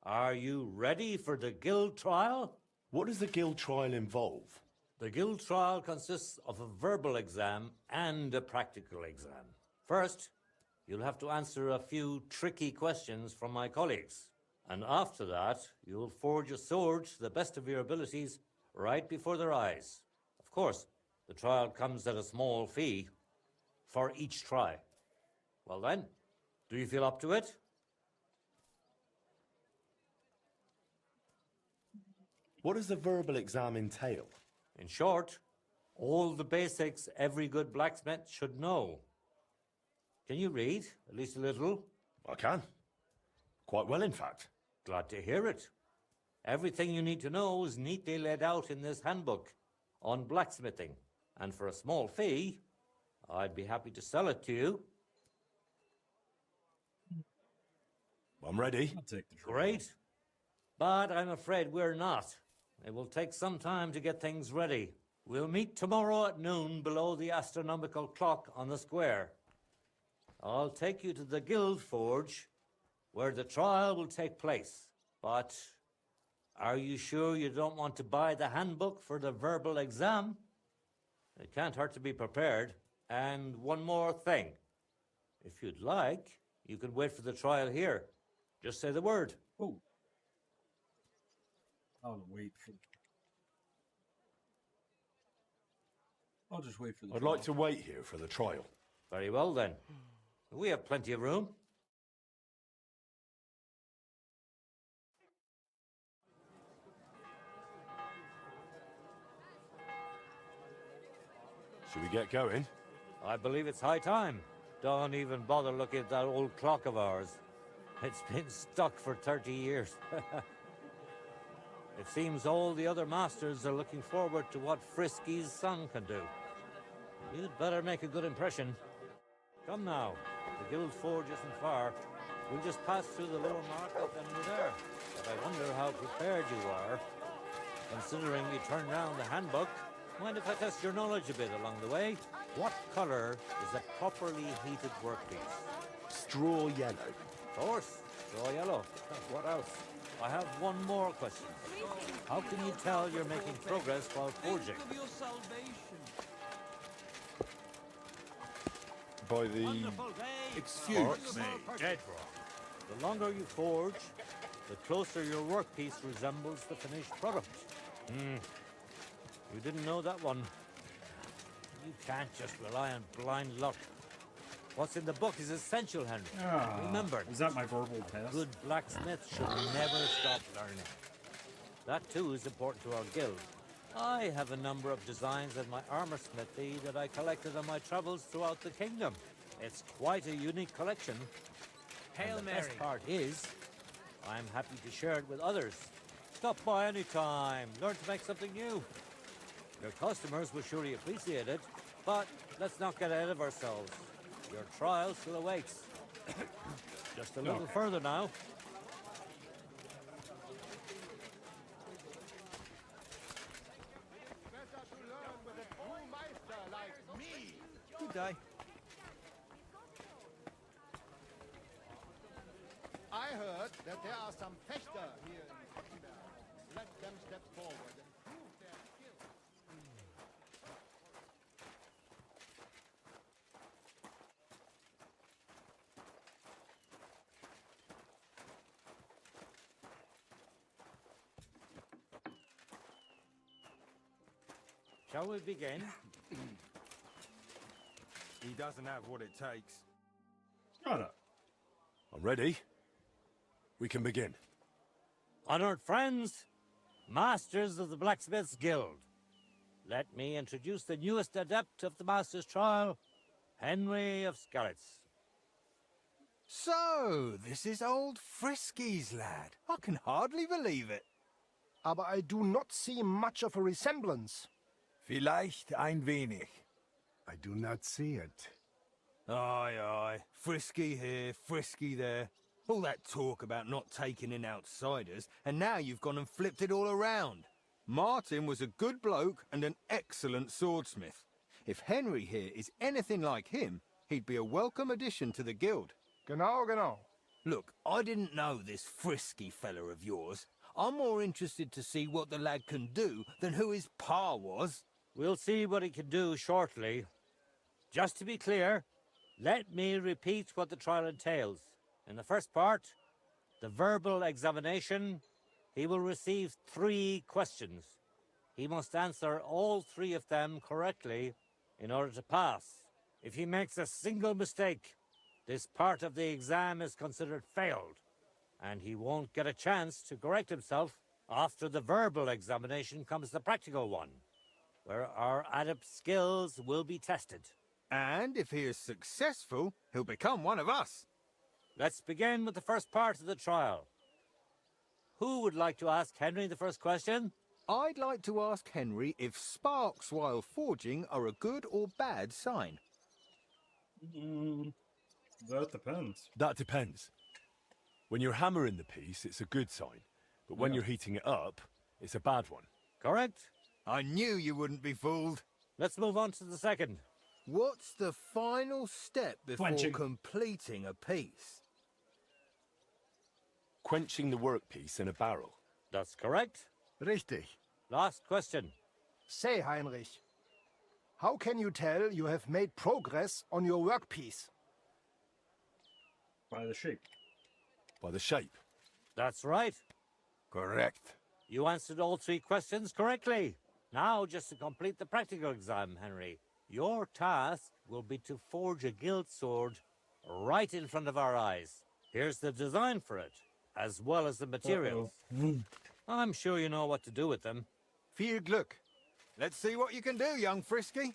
Are you ready for the guild trial? What does the guild trial involve? The guild trial consists of a verbal exam and a practical exam. First, you'll have to answer a few tricky questions from my colleagues. And after that, you'll forge a sword to the best of your abilities right before their eyes. Of course, the trial comes at a small fee for each try. Well then, do you feel up to it? What does the verbal exam entail? In short, all the basics every good blacksmith should know. Can you read, at least a little? I can. Quite well, in fact. Glad to hear it. Everything you need to know is neatly laid out in this handbook on blacksmithing. And for a small fee, I'd be happy to sell it to you. I'm ready. I'll take the trouble. Great. But I'm afraid we're not. It will take some time to get things ready. We'll meet tomorrow at noon below the astronomical clock on the square. I'll take you to the Guild Forge, where the trial will take place. But are you sure you don't want to buy the handbook for the verbal exam? It can't hurt to be prepared. And one more thing. If you'd like, you can wait for the trial here. Just say the word. Oh. I'll wait for... I'll just wait for the I'd trial. like to wait here for the trial. Very well, then. We have plenty of room. Should we get going? I believe it's high time. Don't even bother looking at that old clock of ours. It's been stuck for 30 years. It seems all the other masters are looking forward to what Frisky's son can do. You'd better make a good impression. Come now, the Guild Forge isn't far. We'll just pass through the lower market and we're there. But I wonder how prepared you are. Considering you turned round the handbook, mind if I test your knowledge a bit along the way? What colour is a properly heated workpiece? Straw yellow. Of course, straw yellow. What else? I have one more question. How can you tell you're making progress while forging? By the... Excuse me. Dead wrong. The longer you forge, the closer your workpiece resembles the finished product. You didn't know that one. You can't just rely on blind luck. What's in the book is essential, Henry. Remember, is that my verbal test? Good blacksmiths should never stop learning. That too is important to our guild. I have a number of designs in my armor smithy that I collected on my travels throughout the kingdom. It's quite a unique collection. Hail and the Mary. best part is, I'm happy to share it with others. Stop by any time. Learn to make something new. Your customers will surely appreciate it, but let's not get ahead of ourselves. Your trial still awaits. Just a little further now. Good day. I heard that there are some Fechter here in Kuttenberg. Let them step forward and prove their skill. Shall we begin? He doesn't have what it takes. Shut up. I'm ready. We can begin. Honored friends, masters of the Blacksmiths Guild, let me introduce the newest adept of the Master's Trial, Henry of Skalitz. So, this is old Frisky's lad. I can hardly believe it. Aber I do not see much of a resemblance. Vielleicht ein wenig. I do not see it. Aye, aye. Frisky here, Frisky there. All that talk about not taking in outsiders, and now you've gone and flipped it all around. Martin was a good bloke and an excellent swordsmith. If Henry here is anything like him, he'd be a welcome addition to the guild. Genau, genau. Look, I didn't know this frisky fella of yours. I'm more interested to see what the lad can do than who his pa was. We'll see what he can do shortly. Just to be clear, let me repeat what the trial entails. In the first part, the verbal examination, he will receive 3 questions. He must answer all 3 of them correctly in order to pass. If he makes a single mistake, this part of the exam is considered failed, and he won't get a chance to correct himself. After the verbal examination comes the practical one, where our adept skills will be tested. And if he is successful, he'll become one of us. Let's begin with the first part of the trial. Who would like to ask Henry the first question? I'd like to ask Henry if sparks while forging are a good or bad sign. That depends. That depends. When you're hammering the piece, it's a good sign. But when you're heating it up, it's a bad one. Correct? I knew you wouldn't be fooled. Let's move on to the second. What's the final step before completing a piece? Quenching the workpiece in a barrel. That's correct. Richtig. Last question. Say, Heinrich, how can you tell you have made progress on your workpiece? By the shape. By the shape. That's right. Correct. You answered all 3 questions correctly. Now, just to complete the practical exam, Henry, your task will be to forge a guild sword right in front of our eyes. Here's the design for it, as well as the materials. I'm sure you know what to do with them. Viel Glück. Let's see what you can do, young Frisky.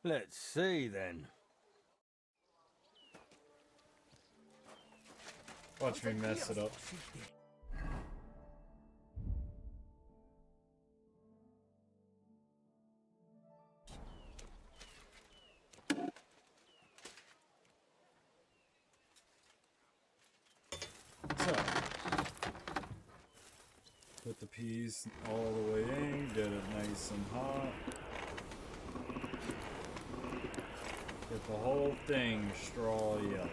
Let's see, then. Watch me mess it up. So, put the peas all the way in, get it nice and hot. Get the whole thing straw yellow.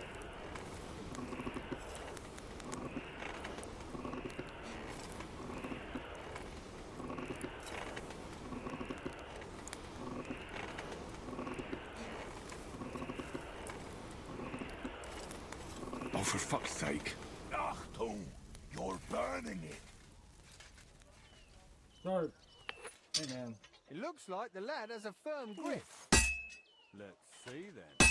Oh, for fuck's sake. Achtung! You're burning it! Sorry. Hey, man. It looks like the lad has a firm grip. Let's see, then.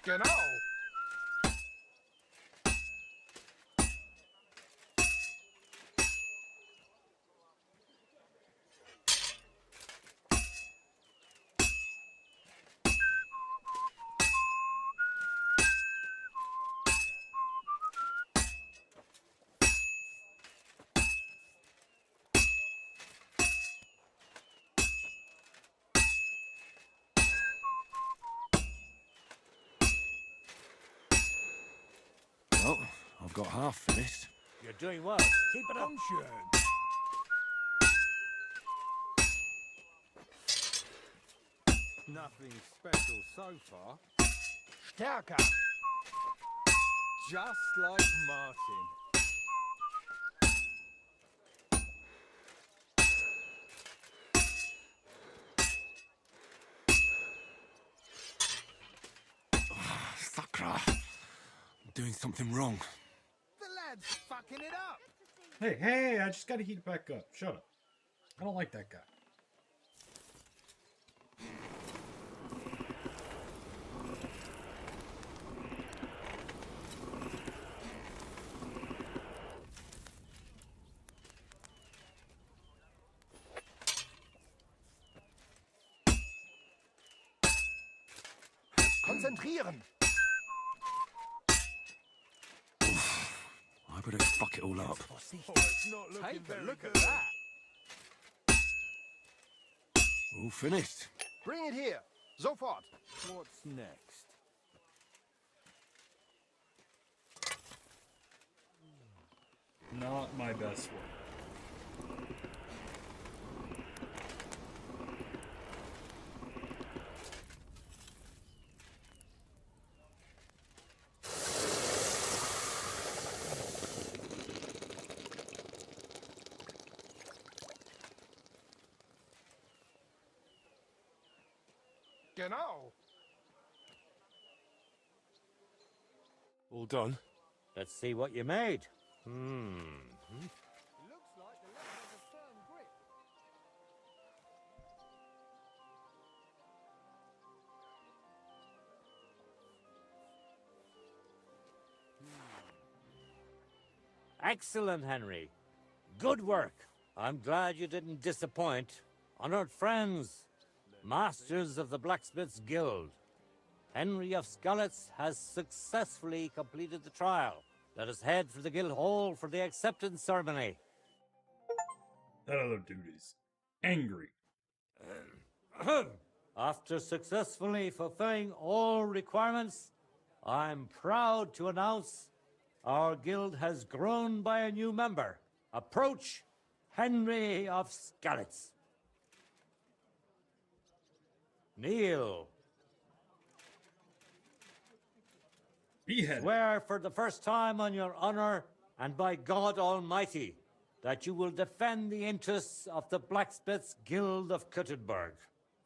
Genau. Well, I've got half finished. You're doing well. Keep it up. Nothing special so far. Stärker. Just like Martin. Sakra. I'm doing something wrong. The lad's fucking it up. Hey, I just gotta heat it back up. Shut up. I don't like that guy. Konzentrieren. I better fuck it all up. Oh, it's not looking very good. Look at that. All finished. Bring it here. Sofort. What's next? Not my best work. Genau. All done? Let's see what you made. Looks like the leather has a firm grip. Excellent, Henry. Good work. I'm glad you didn't disappoint. Honored friends, masters of the Blacksmith's Guild, Henry of Skalitz has successfully completed the trial. Let us head for the guild hall for the acceptance ceremony. That other duty's angry. After successfully fulfilling all requirements, I'm proud to announce our guild has grown by a new member. Approach Henry of Skalitz. Kneel. Behead. Swear for the first time on your honor and by God Almighty that you will defend the interests of the Blacksmiths Guild of Kuttenburg.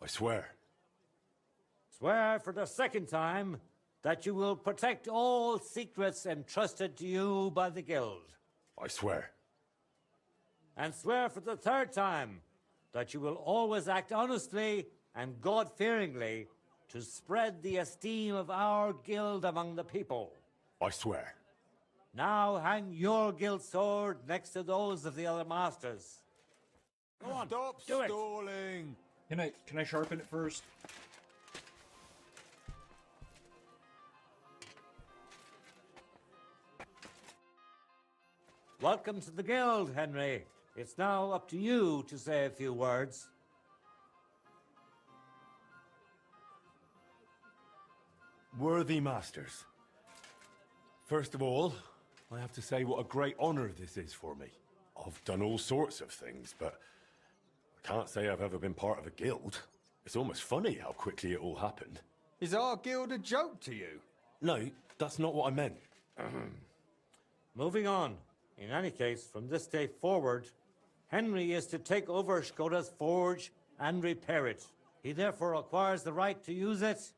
I swear. Swear for the second time that you will protect all secrets entrusted to you by the Guild. I swear. And swear for the third time that you will always act honestly and God-fearingly to spread the esteem of our guild among the people. I swear. Now hang your guild sword next to those of the other masters. Go on, Stop do it. stalling! Can I sharpen it first? Welcome to the guild, Henry. It's now up to you to say a few words. Worthy masters. First of all, I have to say what a great honor this is for me. I've done all sorts of things, but I can't say I've ever been part of a guild. It's almost funny how quickly it all happened. Is our guild a joke to you? No, that's not what I meant. Moving on. In any case, from this day forward, Henry is to take over Skoda's forge and repair it. He therefore acquires the right to use it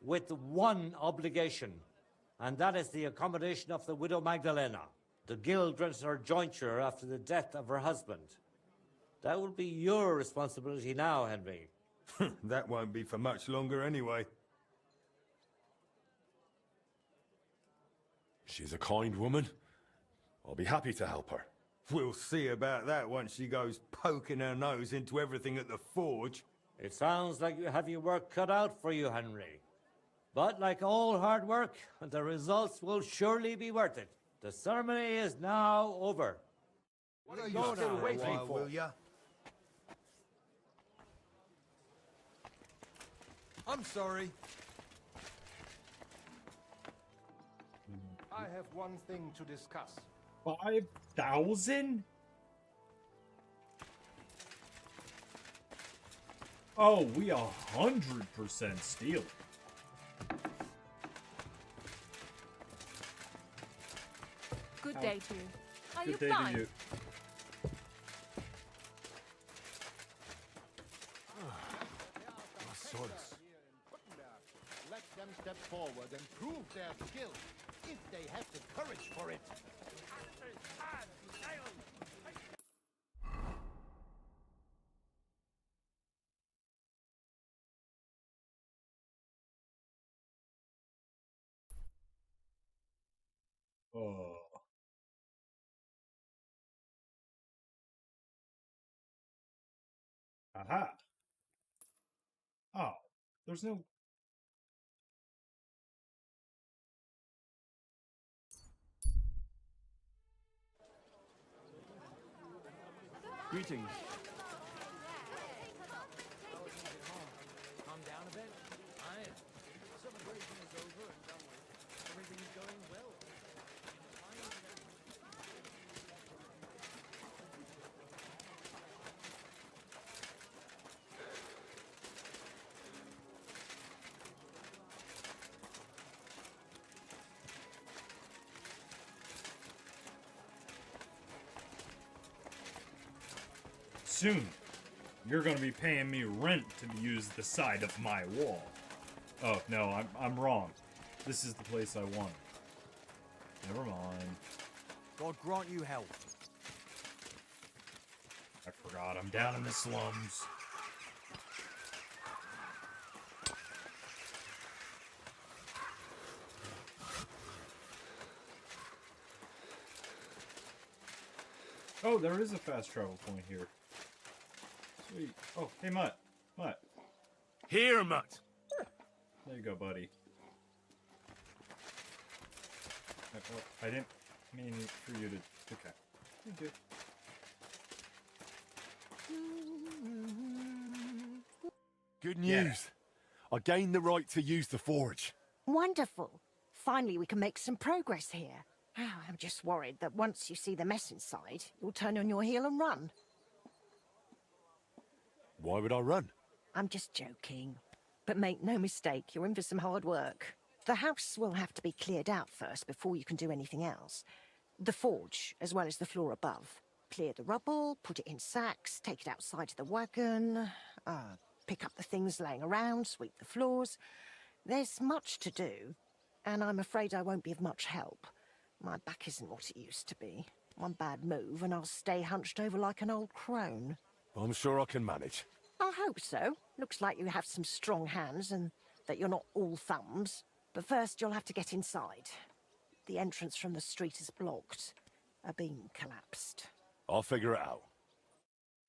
with one obligation, and that is the accommodation of the widow Magdalena. The guild granted her jointure after the death of her husband. That will be your responsibility now, Henry. That won't be for much longer anyway. She's a kind woman. I'll be happy to help her. We'll see about that once she goes poking her nose into everything at the forge. It sounds like you have your work cut out for you, Henry. But like all hard work, the results will surely be worth it. The ceremony is now over. What are you still waiting for? Will ya? I'm sorry. I have one thing to discuss. 5,000? Oh, we 100% steal. Good day to you. Are you Good day to blind? you. Let them step forward and prove their skill, if they have the courage for it. Oh. Aha. Oh, there's no... Greetings. Calm down a bit. Aye. Celebration is over and done with. Everything is going well. soon. You're gonna be paying me rent to use the side of my wall. Oh, no, I'm wrong. This is the place I wanted. Never mind. God grant you health. I forgot I'm down in the slums. Oh, there is a fast travel point here. Sweet. Oh, hey, Mutt. Mutt. Here, Mutt. There you go, buddy. I didn't mean for you to... Okay. Thank you. Good news. I gained the right to use the forge. Wonderful. Finally, we can make some progress here. I'm just worried that once you see the mess inside, you'll turn on your heel and run. Why would I run? I'm just joking. But make no mistake, you're in for some hard work. The house will have to be cleared out first before you can do anything else. The forge, as well as the floor above. Clear the rubble, put it in sacks, take it outside to the wagon, pick up the things laying around, sweep the floors. There's much to do, and I'm afraid I won't be of much help. My back isn't what it used to be. One bad move and I'll stay hunched over like an old crone. I'm sure I can manage. I hope so. Looks like you have some strong hands and that you're not all thumbs. But first you'll have to get inside. The entrance from the street is blocked. A beam collapsed. I'll figure it out.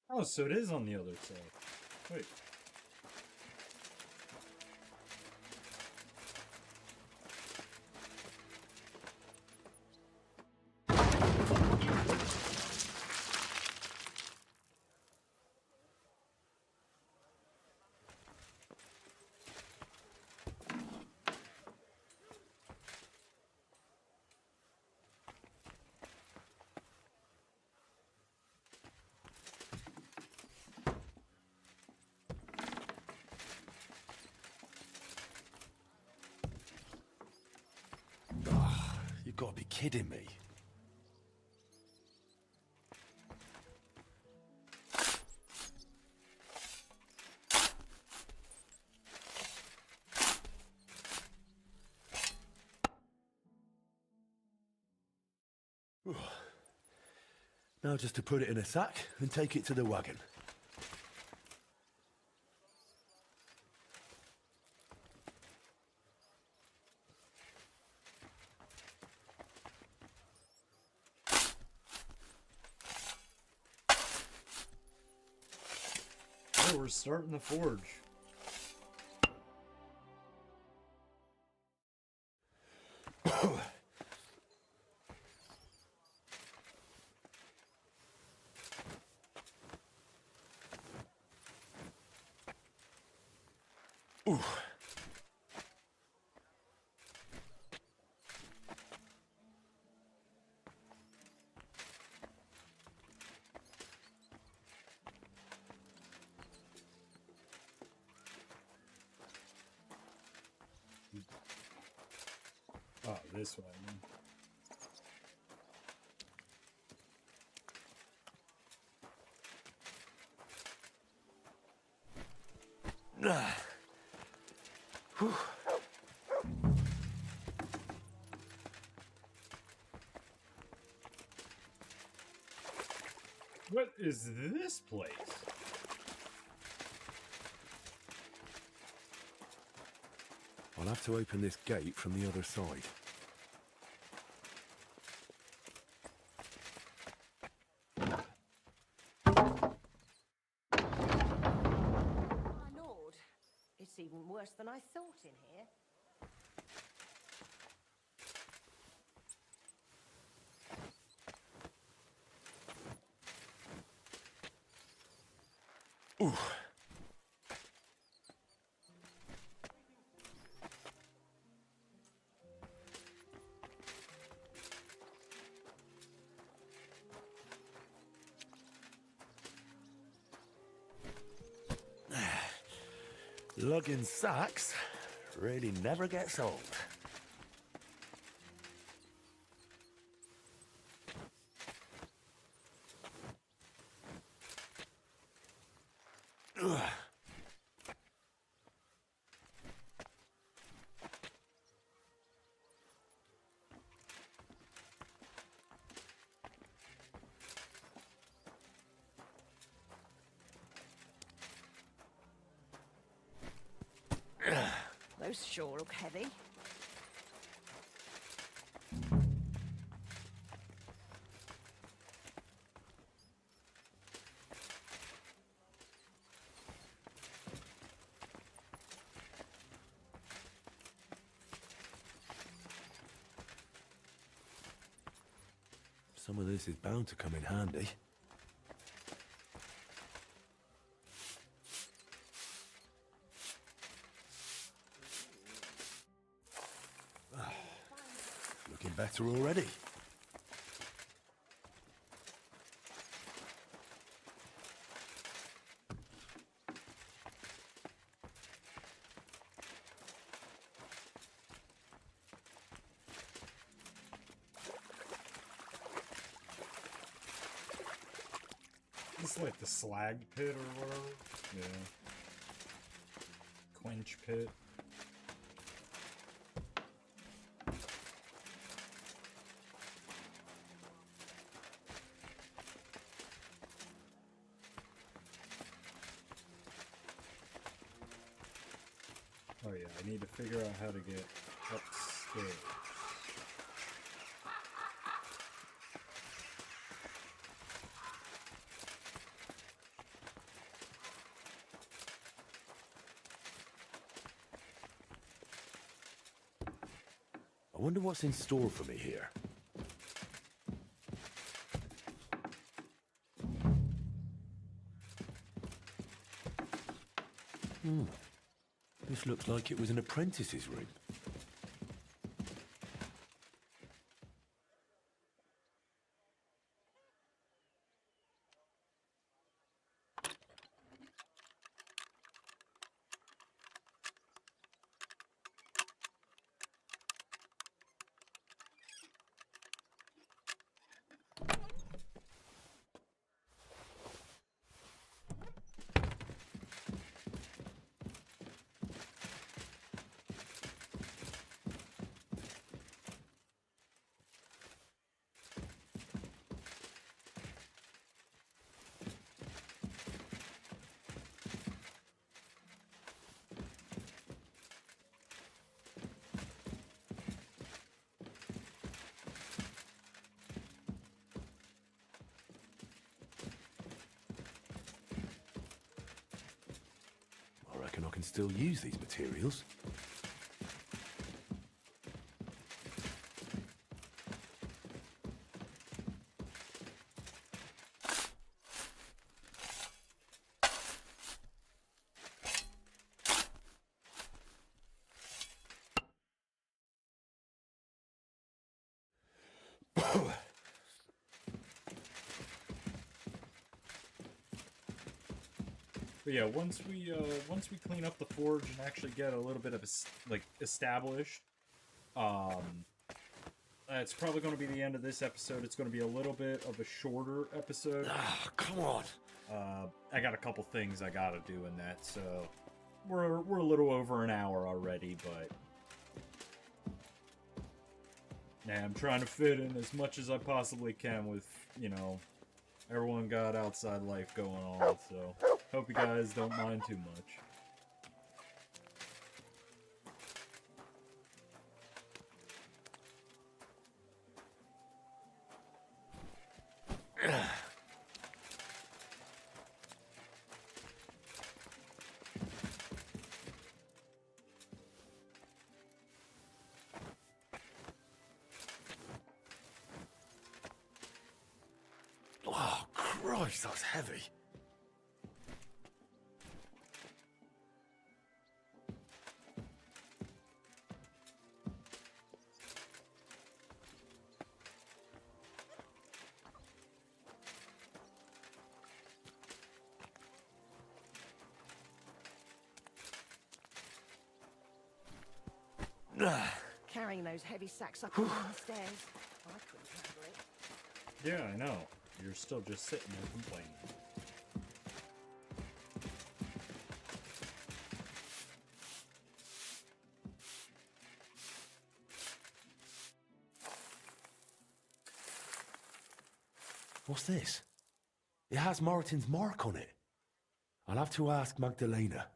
Oh, so it is on the other side. Wait. You've got to be kidding me. Now just to put it in a sack and take it to the wagon. Oh, we're starting the forge. Ooh. Oh, this way. What is this place? I'll have to open this gate from the other side. My lord, it's even worse than I thought in here. Ooh. Lugging sacks really never gets old. Those sure look heavy. Some of this is bound to come in handy. Looking better already. It's like the slag pit or whatever. Yeah. Quench pit. Oh yeah, I need to figure out how to get upstairs. I wonder what's in store for me here. This looks like it was an apprentice's room. I reckon I can still use these materials. But yeah, once we clean up the forge and actually get a little bit of established, it's probably going to be the end of this episode. It's going to be a little bit of a shorter episode. Come on. I got a couple things I got to do in that, so we're a little over an hour already, but yeah, I'm trying to fit in as much as I possibly can with, you know, everyone got outside life going on, so hope you guys don't mind too much. Oh, Christ, that's heavy. Carrying those heavy sacks up and down the stairs. I couldn't handle it. Yeah, I know. You're still just sitting there complaining. What's this? It has Martin's mark on it. I'll have to ask Magdalena.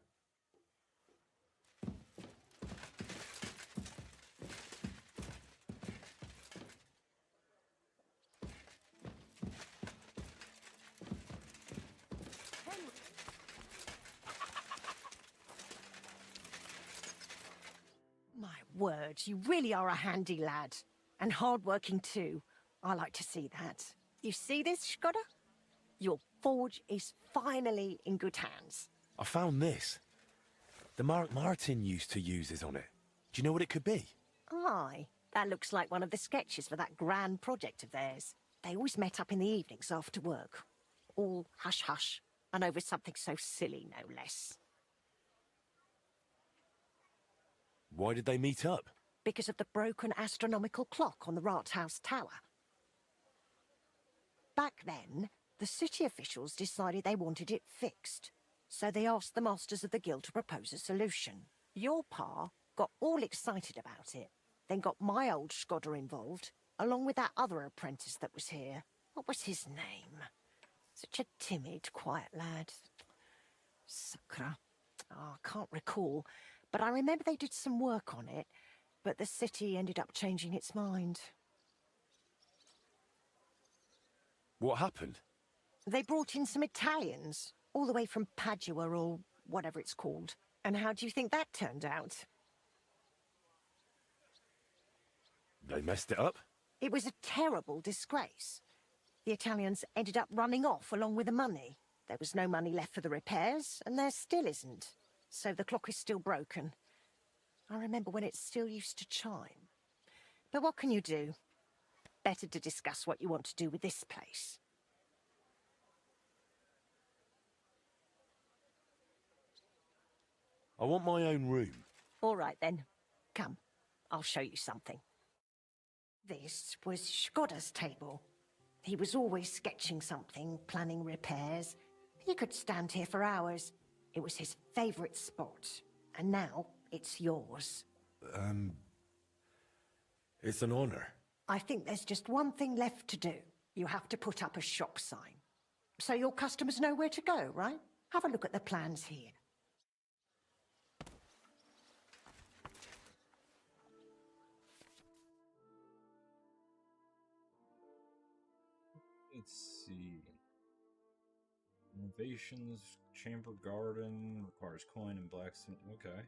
word, you really are a handy lad. And hard-working too. I like to see that. You see this, Skoda? Your forge is finally in good hands. I found this. The mark Martin used to use is on it. Do you know what it could be? Aye, that looks like one of the sketches for that grand project of theirs. They always met up in the evenings after work. All hush-hush, and over something so silly, no less. Why did they meet up? Because of the broken astronomical clock on the Rathaus Tower. Back then, the city officials decided they wanted it fixed, so they asked the masters of the guild to propose a solution. Your pa got all excited about it, then got my old Skoda involved, along with that other apprentice that was here. What was his name? Such a timid, quiet lad. Sakra. Oh, I can't recall, but I remember they did some work on it, but the city ended up changing its mind. What happened? They brought in some Italians, all the way from Padua or whatever it's called. And how do you think that turned out? They messed it up? It was a terrible disgrace. The Italians ended up running off along with the money. There was no money left for the repairs, and there still isn't. So the clock is still broken. I remember when it still used to chime. But what can you do? Better to discuss what you want to do with this place. I want my own room. All right then. Come, I'll show you something. This was Skoda's table. He was always sketching something, planning repairs. He could stand here for hours. It was his favourite spot. And now it's yours. It's an honor. I think there's just one thing left to do. You have to put up a shop sign. So your customers know where to go, right? Have a look at the plans here. Let's see. Innovations, chamber garden, requires coin and blacksmith. Okay.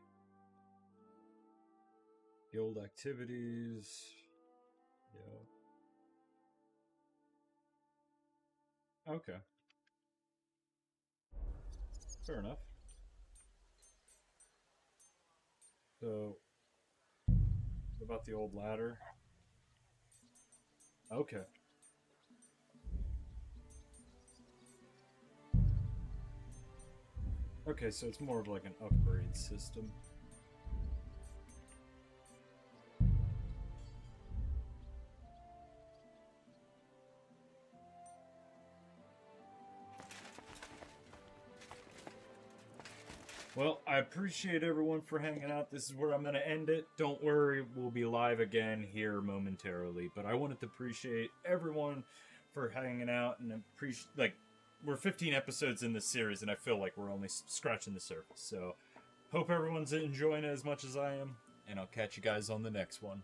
Guild activities. Yeah. Okay. Fair enough. So, what about the old ladder? Okay. Okay, so it's more of like an upgrade system. Well, I appreciate everyone for hanging out. This is where I'm going to end it. Don't worry, we'll be live again here momentarily. But I wanted to appreciate everyone for hanging out and appreciate, like, we're 15 episodes in this series, and I feel like we're only scratching the surface. So, hope everyone's enjoying it as much as I am, and I'll catch you guys on the next one.